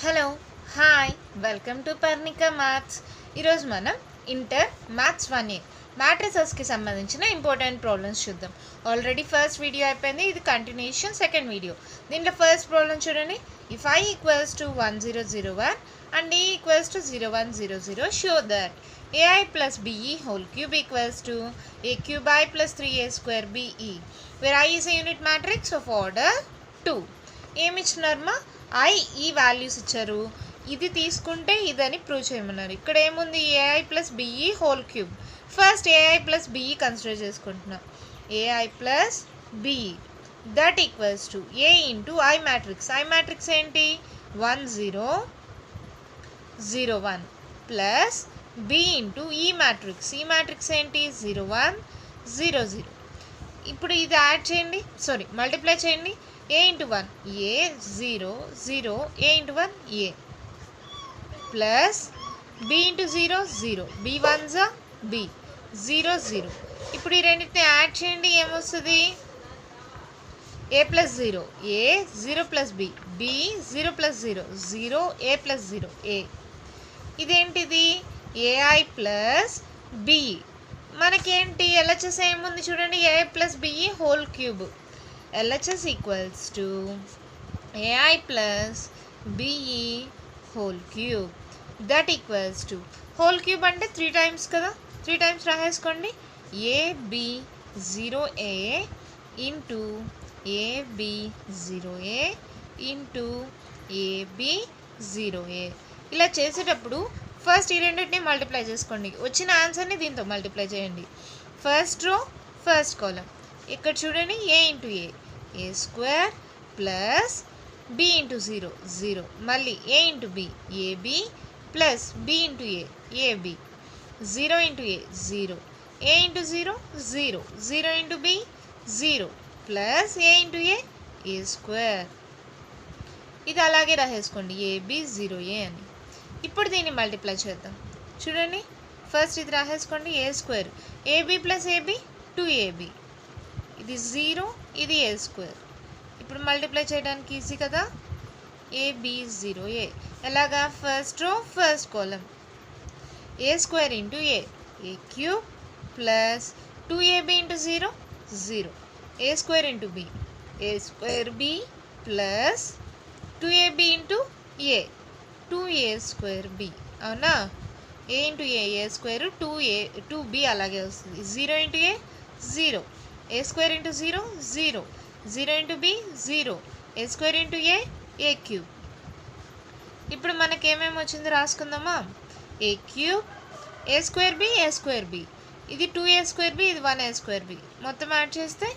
Hello hi welcome to Parnika maths. ఈరోజు మనం inter maths 1A మ్యాట్రిసెస్కి సంబంధించిన ఇంపార్టెంట్ ప్రాబ్లమ్స్ చూద్దాం. ఆల్రెడీ ఫస్ట్ వీడియో అయిపోయింది, ఇది కంటిన్యూషన్ సెకండ్ వీడియో. దీంట్లో ఫస్ట్ ప్రాబ్లం చూడండి. If I equals to 1001 and D equals to 0100 show that AI plus BE whole cube equals to A cube I plus 3A square BE where I is a unit matrix of order 2. ఏమి ఇచ్చినారమ్మా? I ఈ values ఇచ్చారు, ఇది తీసుకుంటే ఇదని prove చేయమన్నారు. ఇక్కడ ఏముంది? AI plus BE whole cube. First AI plus BE consider చేసుకుంటున్నాం. AI plus BE that equals to A into I matrix. I matrix ఏంటి? 1001 plus B into E matrix. E matrix ఏంటి? 0100. ఇప్పుడు ఇది యాడ్ చేయండి, multiply చేయండి. A into 1 A 0 0 A into 1 A plus B into 0 0 B 1 B 0 0. ఇప్పుడు ఈ రెండింటిని add చేయండి, ఏమొస్తుంది? A plus 0 A 0 plus B B 0 plus 0 0 A plus 0 A. ఇదేంటిది? AI plus B. మనకేంటి LHS ఏముంది చూడండి? AI plus BE whole cube. LHS equals to AI plus BE whole cube that equals to whole cube అంటే 3 times కదా, 3 times రాసేసుకోండి. AB0A into AB0A into AB0A. ఇలా చేసేటప్పుడు first ఈ రెండింటిని మల్టిప్లై చేసుకోండి, వచ్చిన ఆన్సర్ని దీంతో మల్టిప్లై చేయండి. ఫస్ట్ రో ఫస్ట్ కాలం. ఇక్కడ చూడండి, A into A square plus B into 0 0, మళ్ళీ A into B AB plus B into AB 0 into A 0 A into 0 0 0 into B 0 plus A into A square. ఇది అలాగే రాసేసుకోండి, AB0A అని. ఇప్పుడు దీన్ని multiply చేద్దాం. చూడండి, ఫస్ట్ ఇది రాసేసుకోండి, A square AB plus AB 2AB, ఇది 0 ఇది A స్క్వేర్. ఇప్పుడు మల్టిప్లై చేయడానికి ఈజీ కదా. AB0A ఎలాగా? First row first column. A square into A cube plus 2AB into 0 0 A square into B A square B plus 2AB into A 2A square B. అవునా? A into A square 2B అలాగే వస్తుంది. 0 into A 0 A square into 0 0 0 into B 0 A square into A cube. ఇప్పుడు మనకేమేమి వచ్చిందో రాసుకుందామా? A cube A square B ఇది 2A square B ఇది 1A square B, మొత్తం add చేస్తే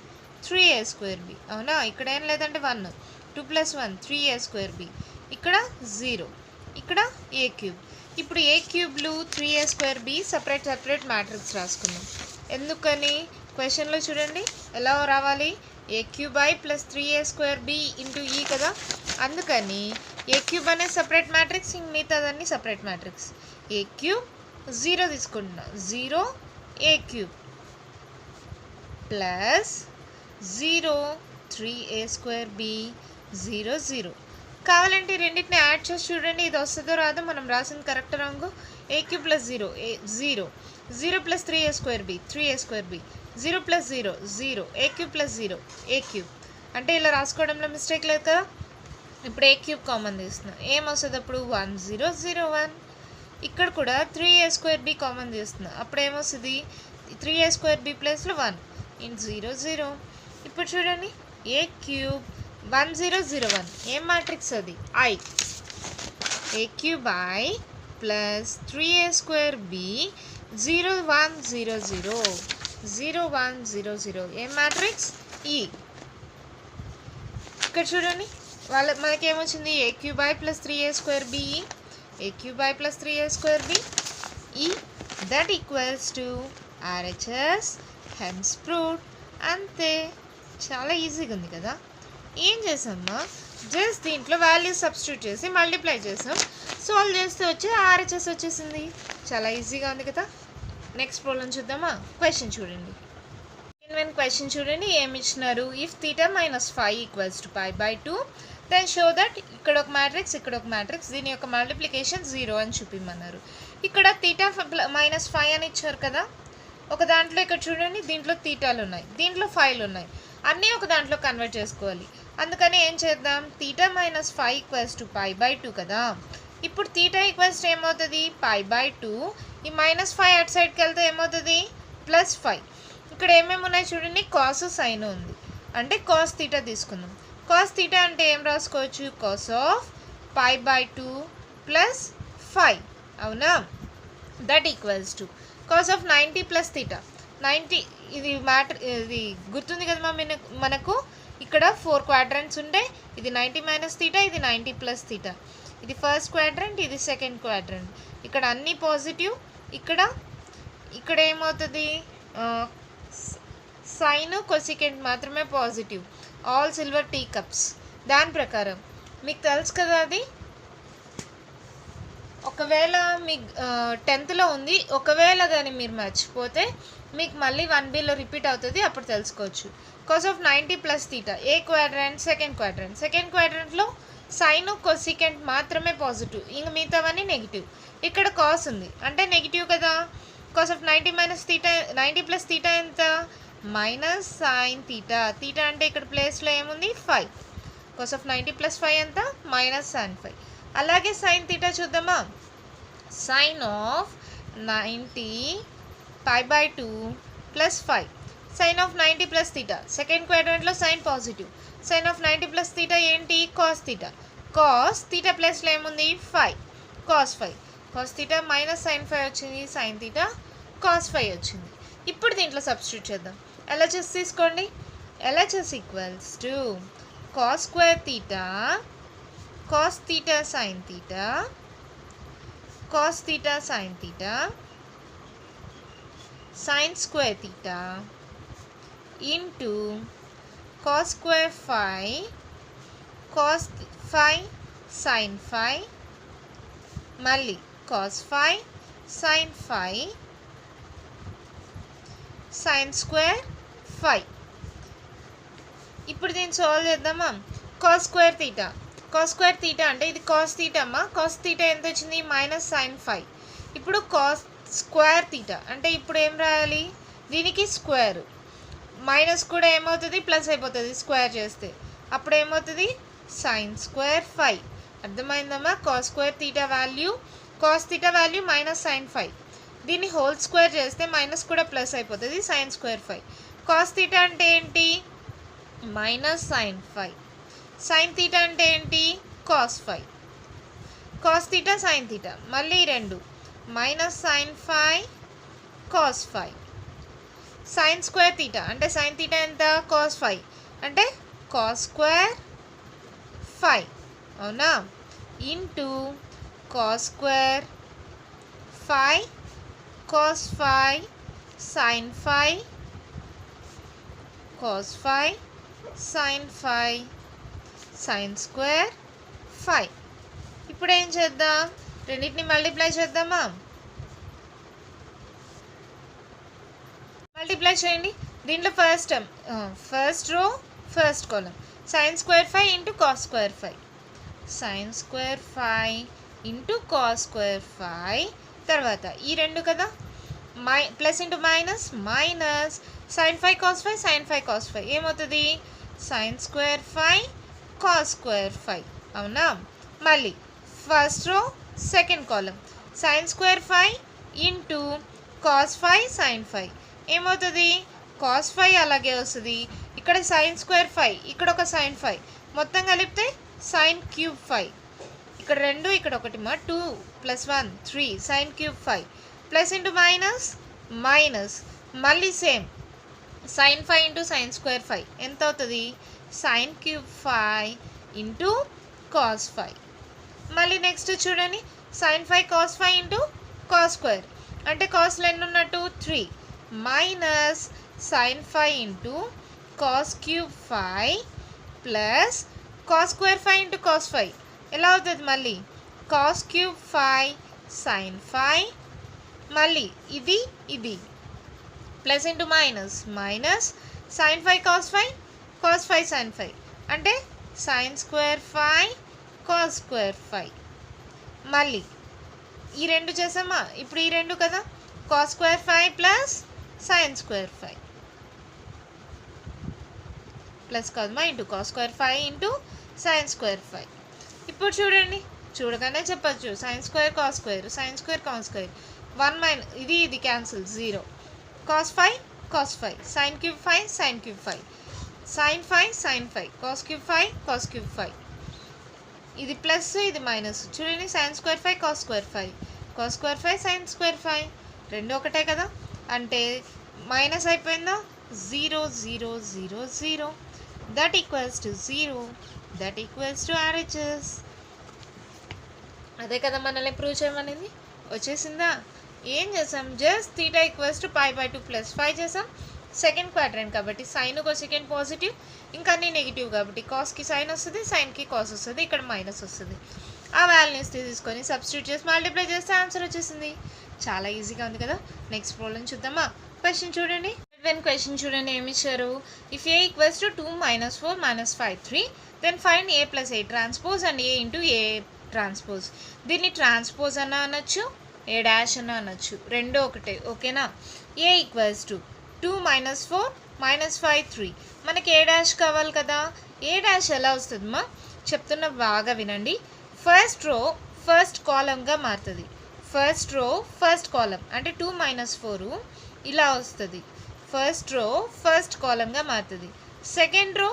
3A square B. అవునా? ఇక్కడ ఏం లేదంటే 1 2 ప్లస్ 1 3A స్క్వేర్ B, ఇక్కడ 0 ఇక్కడ A క్యూబ్. ఇప్పుడు A క్యూబ్లు 3A square B separate matrix రాసుకుందాం. ఎందుకని? క్వశ్చన్లో చూడండి ఎలా రావాలి? A cube I plus 3A square B into ఈ కదా, అందుకని A క్యూబ్ అనే సపరేట్ మ్యాట్రిక్స్, ఇంక మిగతాదన్నీ సపరేట్ మ్యాట్రిక్స్. A క్యూబ్ 0 తీసుకుంటున్నా, 0 A cube plus 0 3A square B 0 0. కావాలంటే రెండింటిని యాడ్ చేసి చూడండి, ఇది వస్తుందో రాదో. మనం రాసింది correct wrong. A cube plus 0 0 0 plus 3A square B 3A square B 0 plus 0 0 A cube plus 0 A cube. అంటే ఇలా రాసుకోవడంలో మిస్టేక్ లేదు కదా. ఇప్పుడు A క్యూబ్ కామన్ తీస్తున్నాం, ఏమొస్తుంది అప్పుడు? 1001. ఇక్కడ కూడా 3A స్క్వేర్ B కామన్ తీస్తున్నాం, అప్పుడు ఏమొస్తుంది? 3A స్క్వేర్ B ప్లస్లో 1 ఇంటూ 0 0. ఇప్పుడు చూడండి, A క్యూబ్ 1001 ఏం మ్యాట్రిక్స్ అది? I. A cube I plus 3A square B 0100 ఏం మ్యాట్రిక్స్? E. ఇక్కడ చూడండి, మనకేమొచ్చింది? A cube I plus 3A square B A cube I plus 3A square B E that equals to RHS hence proved. అంతే, చాలా ఈజీగా ఉంది కదా. ఏం చేసామా? జస్ట్ దీంట్లో వాల్యూస్ సబ్స్టిట్యూట్ చేసి మల్టిప్లై చేసాం, సాల్వ్ చేస్తే వచ్చి RHS వచ్చేసింది. చాలా ఈజీగా ఉంది కదా. నెక్స్ట్ ప్రాబ్లం చూద్దామా? క్వశ్చన్ చూడండి. క్వశ్చన్ చూడండి, ఏమి ఇచ్చినారు? If θ - 5 equals to π/2 then show that ఇక్కడ ఒక మ్యాట్రిక్స్ ఇక్కడ ఒక మ్యాట్రిక్స్ దీని యొక్క మల్టిప్లికేషన్ 0 అని చూపిమన్నారు. ఇక్కడ తీటా -5 అని ఇచ్చారు కదా. ఒక దాంట్లో ఇక్కడ చూడండి, దీంట్లో తీటాలు ఉన్నాయి, దీంట్లో 5లు ఉన్నాయి, అన్నీ ఒక దాంట్లో కన్వర్ట్ చేసుకోవాలి. అందుకని ఏం చేద్దాం, తీటా -5 = π/2 కదా. ఇప్పుడు తీటా ఈక్వల్స్ ఏమవుతుంది, π/2. ఈ -5 అటు సైడ్కి వెళ్తే ఏమవుతుంది, +5. ఇక్కడ ఏమేమి ఉన్నాయి చూడండి, కాస్ సైన్ ఉంది, అంటే కాస్ తీటా తీసుకుందాం. కాస్ తీటా అంటే ఏం రాసుకోవచ్చు, కాస్ ఆఫ్ π/2 + 5, అవునా. That equals to cos of 90 + theta. 90 ఇది ఇది గుర్తుంది కదా మనకు. ఇక్కడ 4 క్వాడ్రంట్స్ ఉంటే ఇది 90 - తీటా, ఇది 90 + తీటా. ఇది ఫస్ట్ క్వాడ్రంట్, ఇది సెకండ్ క్వాడ్రంట్. ఇక్కడ అన్నీ పాజిటివ్. ఇక్కడ ఏమవుతుంది, సైన్ కొసికెంట్ మాత్రమే positive. All silver tea cups. దాని ప్రకారం మీకు తెలుసు కదా అది. ఒకవేళ మీకు 10th ఉంది, ఒకవేళ కానీ మీరు మర్చిపోతే మీకు మళ్ళీ 1Bలో రిపీట్ అవుతుంది, అప్పుడు తెలుసుకోవచ్చు. కాస్ ఆఫ్ 90 + తీటా, ఏ క్వాడ్రంట్, సెకండ్ క్వాడ్రంట్. సెకండ్ క్వాడ్రంట్లో సైన్ కొసికెంట్ మాత్రమే పాజిటివ్, ఇంక మిగతావన్నీ నెగిటివ్. ఇక్కడ కాస్ ఉంది అంటే నెగిటివ్ కదా. కాస్ ఆఫ్ 90 - తీటా, 90 + తీటా ఎంత, -sin తీటా. తీటా అంటే ఇక్కడ ప్లేస్లో ఏముంది, 5. కాస్ ఆఫ్ 90 + 5 ఎంత, -sin 5. అలాగే సైన్ తీటా చూద్దామా. Sine of 90 π/2 + 5. Sine of 90 + theta, second క్వాడ్రంట్లో sine positive. Sine of 90 + theta ఏంటి, కాస్ తీటా. కాస్ తీటా ప్లేస్లో ఏముంది, 5, కాస్ 5. కాస్ తీటా -sin 5 వచ్చింది, సైన్ తీటా కాస్ 5 వచ్చింది. ఇప్పుడు దీంట్లో సబ్స్టిట్యూట్ చేద్దాం. LHS తీసుకోండి. LHS equals to cos square theta, cos theta sine theta, cos theta sine theta, sine square theta into cos square 5, cos 5 sine 5, మళ్ళీ cos 5 sine 5, sine square 5. ఇప్పుడు దీన్ని solve చేద్దామా. Cos square theta, cos square theta అంటే ఇది cos theta అమ్మా. Cos theta ఎంత వచ్చింది, -sin 5. ఇప్పుడు కాస్ స్క్వేర్ తీటా అంటే ఇప్పుడు ఏం రాయాలి, దీనికి స్క్వేర్, మైనస్ కూడా ఏమవుతుంది, ప్లస్ అయిపోతుంది స్క్వేర్ చేస్తే. అప్పుడు ఏమవుతుంది, సైన్ స్క్వేర్ 5. అర్థమైందమ్మా. Cos square theta value, cos theta value -sin 5. దీన్ని హోల్ స్క్వేర్ చేస్తే మైనస్ కూడా ప్లస్ అయిపోతుంది, సైన్ స్క్వేర్ 5. కాస్ తీటా అంటే ఏంటి, -sin 5. సైన్ తీటా అంటే ఏంటి, cos 5. Cos theta sine theta మళ్ళీ రెండు, -sin 5 cos 5. Sine square theta అంటే సైన్ తీటా ఎంత, కాస్ 5 అంటే కాస్ స్క్వేర్ 5, అవునా. Into cos square 5 cos 5 sine 5 cos 5 sine 5 sine square 5. ఇప్పుడు ఏం చేద్దాం, రెండింటిని మల్టిప్లై చేద్దామా. మల్టిప్లై చేయండి. దీంట్లో first term, first row first column, sine square 5 into cos square 5, sine square 5 into cos square 5. తర్వాత ఈ రెండు కదా, plus into minus, minus sine 5 cos 5 sine 5 cos 5 ఏమవుతుంది, సైన్ స్క్వేర్ 5 కాస్ స్క్వేర్ 5, అవునా. మళ్ళీ first row second column, sine square 5 into cos 5 sine 5 ఏమవుతుంది, cos 5 అలాగే వస్తుంది. ఇక్కడ సైన్ స్క్వేర్ 5, ఇక్కడ ఒక సైన్ 5, మొత్తం కలిపితే సైన్ క్యూబ్ 5. ఇక్కడ రెండు, ఇక్కడ ఒకటి, 2 + 1 3 sine cube 5. Plus into minus, minus మళ్ళీ same sine 5 into sine square 5 ఎంత అవుతుంది, సైన్ క్యూబ్ 5 ఇంటూ కాస్ 5. మళ్ళీ నెక్స్ట్ చూడండి, sine 5 cos 5 into cos square అంటే కాస్లో ఎన్ని ఉన్నట్టు 3, minus sine 5 into cos cube 5 plus cos square 5 into cos 5 ఎలా అవుతుంది, మళ్ళీ కాస్ క్యూబ్ 5 సైన్ 5, మళ్ళీ ఇది ఇది plus into minus, minus sine 5 cos 5 cos 5 sine 5 అంటే సైన్ స్క్వేర్ 5 కాస్ స్క్వేర్ 5. మళ్ళీ ఈ రెండు చేసామా, ఇప్పుడు ఈ రెండు కదా, cos square 5 plus sine square 5 plus కాదమ్మా into cos square 5 into sine square 5. ఇప్పుడు చూడండి, చూడగానే చెప్పచ్చు sine square cos square, sine square cos square, 1 ఇది cancel 0, cos 5 cos 5, sine cube 5 sine cube 5, sine 5 sine 5, cos cube 5 cos cube 5. ఇది plus ఇది minus, చూడండి sine square 5 cos square 5, cos square 5 sine square 5, రెండు ఒకటే కదా, అంటే minus అయిపోయిందా, 0 0 0 0, that equals to 0, that equals to RHS. అదే కదా మనల్ని ప్రూవ్ చేయమనేది, వచ్చేసిందా. ఏం చేసాం, జస్ట్ థీటా ఈక్వల్స్ టు π/2 + 5 చేసాం. సెకండ్ క్వాడ్రంట్ కాబట్టి సైన్ సెకండ్ పాజిటివ్, ఇంకా అన్నీ నెగిటివ్ కాబట్టి కాస్కి సైన్ వస్తుంది, సైన్కి కాస్ వస్తుంది, ఇక్కడ మైనస్ వస్తుంది. ఆ వాల్యూస్ తీసుకొని సబ్స్టిట్యూట్ చేసి మల్టిప్లై చేస్తే ఆన్సర్ వచ్చేసింది. చాలా ఈజీగా ఉంది కదా. నెక్స్ట్ ప్రాబ్లం చూద్దామా. క్వశ్చన్ చూడండి, క్వశ్చన్ చూడండి ఏమి ఇచ్చారు. If A equals to 2 - 4 - 5 3 then find A plus A transpose and A into A transpose. దీన్ని ట్రాన్స్పోజ్ అన్న అనొచ్చు, ఏ డాష్ అన్న అనొచ్చు, రెండో ఒకటే, ఓకేనా. ఏ ఈక్వల్స్ టు 2 - 4 - 5 3, మనకి ఏ డాష్ కావాలి కదా. ఏ డాష్ ఎలా వస్తుందమ్మా చెప్తున్నా బాగా వినండి. ఫస్ట్ రో ఫస్ట్ కాలంగా మారుతుంది. ఫస్ట్ రో ఫస్ట్ కాలం అంటే 2 - 4 ఇలా వస్తుంది. ఫస్ట్ రో ఫస్ట్ కాలంగా మారుతుంది, సెకండ్ రో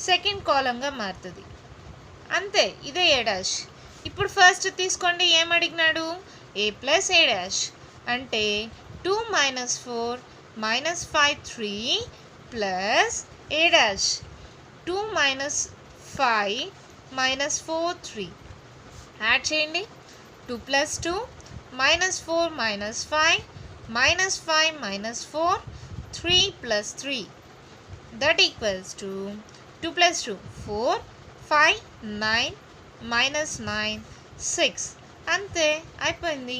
సెకండ్ కాలంగా మారుతుంది, అంతే. ఇదే ఏ డాష్. ఇప్పుడు ఫస్ట్ తీసుకోండి, ఏం అడిగినాడు, ఏ ప్లస్ ఏ డాష్ అంటే 2 - 4 - 5 3 ప్లస్ ఏ డాష్ 2 - 5 - 4 3. యాడ్ చేయండి, 2 + 2 -4 - 5 -5 - 4 3 + 3, that equals to 2 + 2 4 5 9 -9 6, అంతే అయిపోయింది.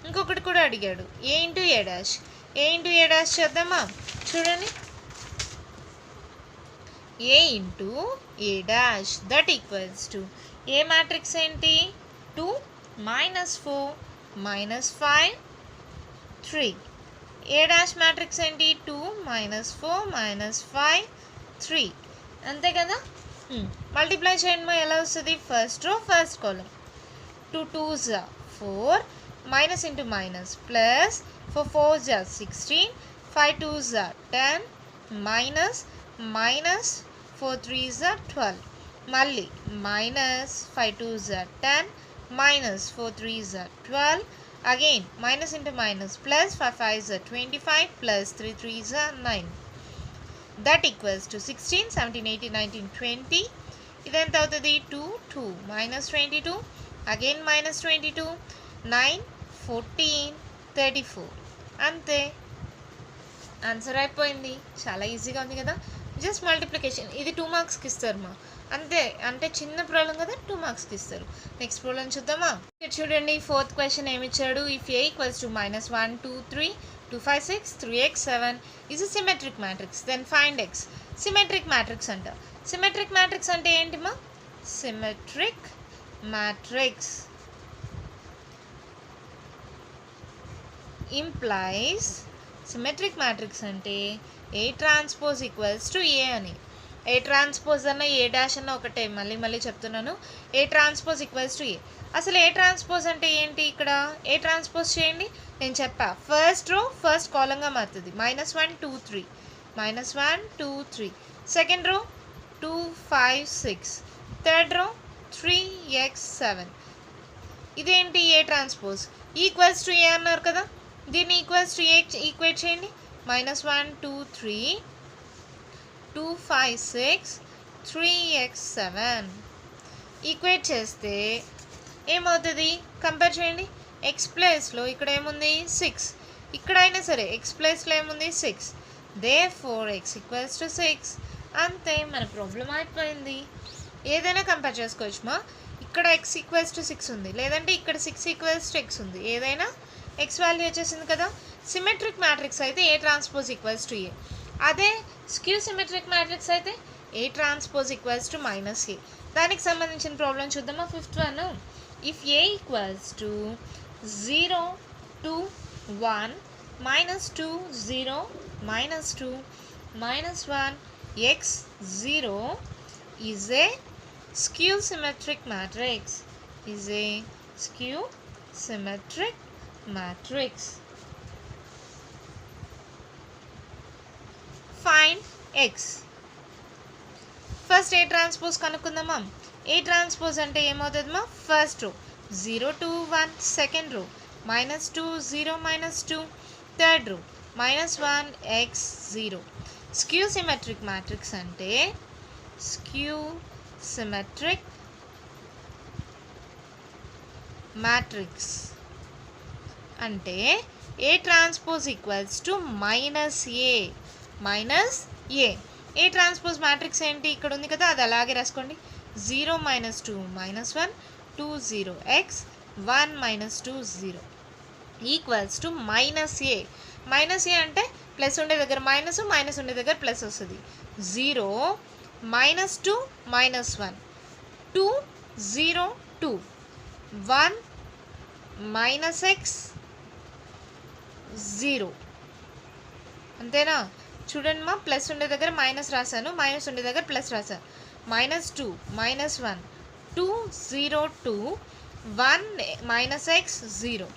ఇంకొకటి కూడా అడిగాడు, A into A dash. A into A dash చేద్దామా, చూడండి, A into A dash that equals to A matrix ఏంటి 2 - 4 - 5 3, ఏ డాష్ మ్యాట్రిక్స్ ఏంటి 2 - 4 - 5 3, అంతే కదా. మల్టిప్లై చేయండి, ఎలా వస్తుంది, ఫస్ట్ రో ఫస్ట్ కాలం 2 2s 4 minus into minus plus 4 4s 16 5 2s 10 minus minus 4 3s 12, మళ్ళీ minus 5 2s 10 minus 4 3s 12, again minus into minus plus 5 5s 25 plus 3 3s 9, that equals to 16 17 18 19 20. ఇదెంత అవుతుంది 2 2 minus 22, again minus 22 9 14 34, అంతే. Answer అయిపోయింది. చాలా ఈజీగా ఉంది కదా. Just multiplication, ఇది 2 మార్క్స్కి ఇస్తారు మా, అంతే. అంటే చిన్న ప్రాబ్లం కదా, 2 మార్క్స్కి ఇస్తారు. నెక్స్ట్ ప్రాబ్లం చూద్దామా. చూడండి, ఫోర్త్ క్వశ్చన్ ఏమి ఇచ్చాడు. If A equals to -1 2 3 2 5 6 3x 7 is a symmetric matrix then find x. Symmetric matrix అంట. సిమెట్రిక్ మ్యాట్రిక్స్ అంటే ఏంటిమా, symmetric matrix implies, symmetric matrix అంటే A transpose equals to A అని. ఏ ట్రాన్స్పోజ్ అన్న ఏ డాష్ అన్న ఒకటే, మళ్ళీ మళ్ళీ చెప్తున్నాను, ఏ ట్రాన్స్పోజ్ ఈక్వల్స్ టు ఏ. అసలు ఏ ట్రాన్స్పోజ్ అంటే ఏంటి, ఇక్కడ ఏ ట్రాన్స్పోజ్ చేయండి, నేను చెప్పా. ఫస్ట్ రో ఫస్ట్ కాలంగా మారుతుంది, -1 2 3 -1 2 3, second row 2 5 6, third row 3x 7. ఇదేంటి ఏ ట్రాన్స్పోజ్, ఈక్వల్స్ టు ఏ అన్నారు కదా, దీన్ని ఈక్వల్స్ టు ఏ ఈక్వేట్ చేయండి. -1 2 3 2 5 6 3x 7 ఈక్వేట్ చేస్తే ఏమవుతుంది, కంపేర్ చేయండి. ఎక్స్ ప్లేస్లో ఇక్కడ ఏముంది 6, ఇక్కడైనా సరే ఎక్స్ ప్లేస్లో ఏముంది 6, దేర్ఫోర్ x ఈక్వల్స్ టు 6, అంతే. మన ప్రాబ్లం అయిపోయింది. ఏదైనా కంపేర్ చేసుకోవచ్చు మా. ఇక్కడ x ఈక్వల్స్ టు 6 ఉంది, లేదంటే ఇక్కడ 6 ఈక్వల్స్ టు x ఉంది, ఏదైనా x వాల్యూ వచ్చేసింది కదా. సిమెట్రిక్ మ్యాట్రిక్స్ అయితే ఏ ట్రాన్స్పోజ్ ఈక్వల్స్ టు ఏ. అదే స్క్యూ సిమెట్రిక్ మ్యాట్రిక్స్ అయితే ఏ ట్రాన్స్పోజ్ ఈక్వల్స్ టు -a. దానికి సంబంధించిన ప్రాబ్లం చూద్దామా. Fifth one, if A equals to 0 2 1 -2 0 -2 -1 x 0 is a skew symmetric matrix. Is a skew symmetric matrix. Find x. First A transpose కనుక్కుందామా. A transpose అంటే ఏమవుతుందమ్మా, first row 0 2 1, second row -2 0 -2, third row -1 x 0. Skew symmetric matrix అంటే skew symmetric matrix అంటే A transpose equals to -a. A transpose matrix ఏంటి, ఇక్కడ ఉంది కదా, అది అలాగే రాసుకోండి. 0 -2 -1 2 0 x 1 -2 0 equals to -a. -a అంటే ప్లస్ ఉండే దగ్గర మైనస్, మైనస్ ఉండే దగ్గర ప్లస్ వస్తుంది. 0 -2 -1 2 0 2 1 -x 0. అంతేనా. చూడండి మా, ప్లస్ ఉండే దగ్గర మైనస్ రాశాను, మైనస్ ఉండే దగ్గర ప్లస్ రాశాను. -2 -1 2 0 2 1 -x 0.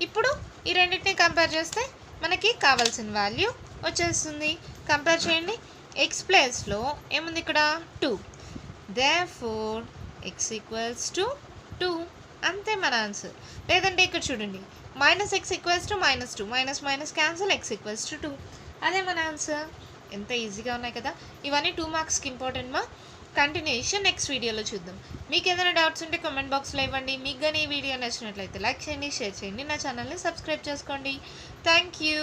ఇప్పుడు ఈ రెండింటిని కంపేర్ చేస్తే మనకి కావాల్సిన వాల్యూ వచ్చేస్తుంది. కంపేర్ చేయండి. ఎక్స్ ప్లేస్లో ఏముంది ఇక్కడ 2, therefore x ఈక్వల్స్ టు 2. అంతే మన ఆన్సర్. లేదంటే ఇక్కడ చూడండి, -x equals to -2, minus cancel, x equals to 2. అదే మన ఆన్సర్. ఎంత ఈజీగా ఉన్నాయి కదా. ఇవన్నీ 2 మార్క్స్కి ఇంపార్టెంట్ మా. కంటిన్యూషన్ నెక్స్ట్ వీడియోలో చూద్దాం. మీకు ఏదైనా డౌట్స్ ఉంటే కామెంట్ బాక్స్లో ఇవ్వండి. మీకు కానీ ఈ వీడియో నచ్చినట్లయితే లైక్ చేయండి, షేర్ చేయండి, నా ఛానల్ని సబ్స్క్రైబ్ చేసుకోండి. Thank you.